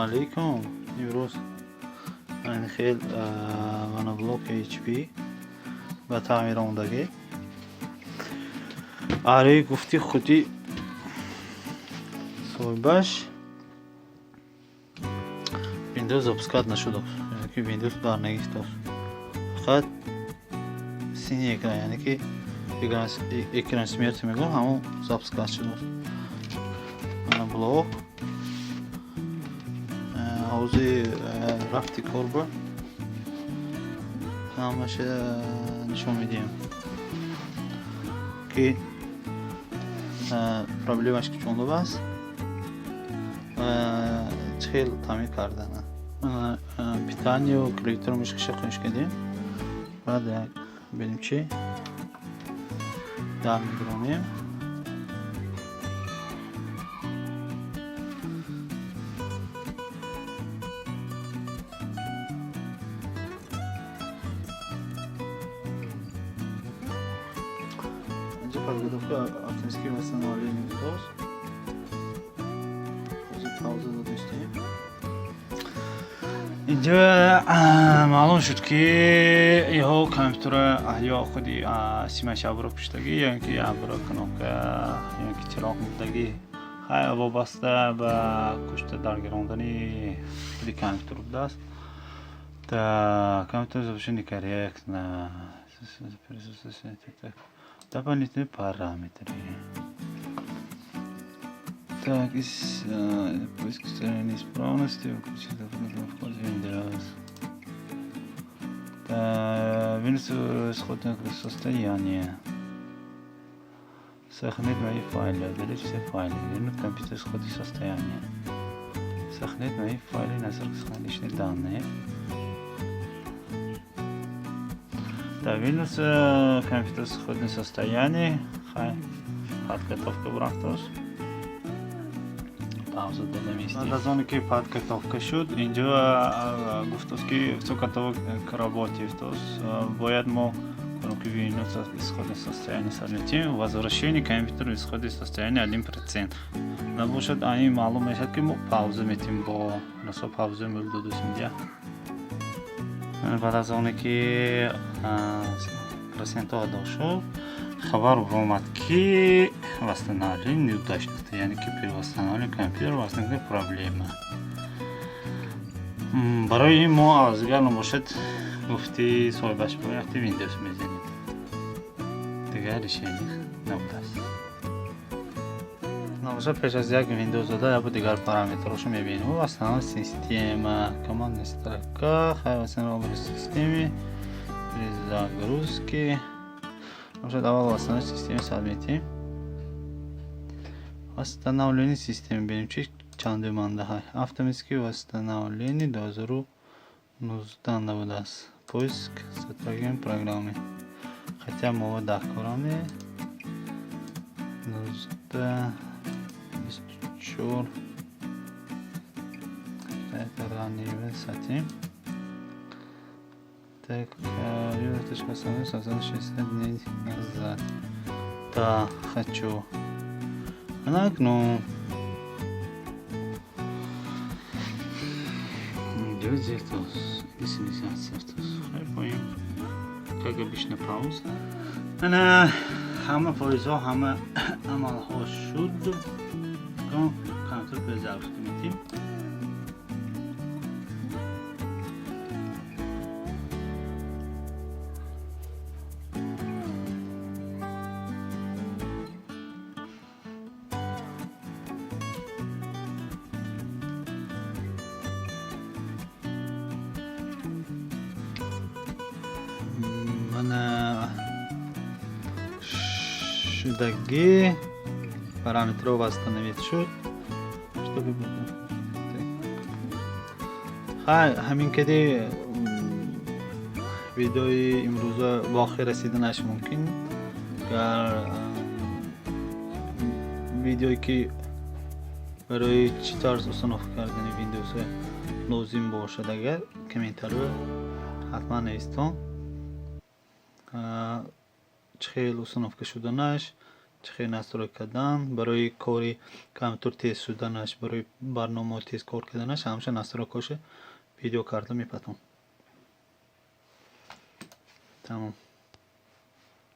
علیکم. امروز این خیل ونبلوک HP به تعمیر آمدگی. آره گفتی خودی صاحبش ویندوز ابسکات نشده، یعنی که ویندوز دار نگیشته فقط سینی اکران، یعنی که اکران سمیرت میگم همون ابسکات شده. ونبلوک حوزه رفتی کاربر همش نشون میدیم که پرابلمش که چونده بس خیلی تعمیر کردن. پیتانی و کلیتر رو میشه خونش کردیم. بعد بریم چی در میگرونیم. اینجا подготовка автоматически восстановления Windows. پاوزه دادیم. اینجا معلوم شد که ایها کامپیوتر احیا خودی سیمش ابرو پشتگی یا اینکه ابرو کنوکه یا اینکه چراغ بودگی خیلی وابسته به کشت درگیراندنی خودی کامپیوتر بوده است. تا کامپیوتر زبشنی کریکت نه дополнительные параметры. Так, из поиска стороны неисправности выключить вход в Windows. Windows исходное состояние. Сохранить мои файлы, удалить все файлы, вернуть компьютер исходное состояние. Сохранить мои файлы, настройки личные данные. Да, Windows компьютер исходное состояние. Подготовка брахтос. پاوزه دادم است. بعد از آنی که подготовка شد اینجا گفت است که все готово к работе. То есть باید ما کنیم که Windows исходное состояние сохраним. Возвращение компьютера исходное состояние 1%. نباشد این معلوم میشد که ما پاوزه میتیم با نصب پاوزه میل دادیم. بعد از آنی که процентов дошел, خبر اومد که восстановление неудачности, یعنی که при восстановлении компьютера возникла проблема. برای این ما اگر نباشد گفتی صاحبش باید ویندوز میزنیم. دیگر ریشه نبوده است. نباشد پیش از یک ویندوز داده یا دیگر پارامتراشو میبینیم. восстановить система, командная строка, восстановить системы, при загрузке. Уже давал восстановить систему садмети. Восстановление системы benimki чанд манда. Автоматически восстановление дозору нуждан набудас. Поиск сотрудникам программы. Хотя мы докторами нужда чур. Это ранее сатим. Так, точка создана 60 дней назад. Да, хочу. Она окно. Делать зертус. Если не взять зертус. Я понял. Как обычно пауза. Она хама пауза, хама амалха шуд. Контроль безавший метим. шудагӣ параметрҳо восстановить шуд. Что бы было? ҳамин кади видеои имрӯза ба охир расиданаш мумкин. Гар видеое ки барои чӣ тарз установка кардани Windows лозим бошад, агар комментариё ҳатман навистон. چه خیلی установка شدنش، چخه настрой кардан барои кори камтур тез шуданаш, барои барномаҳо тез кор карданаш ҳамеша настройкашо видео карда мепатам. Тамом.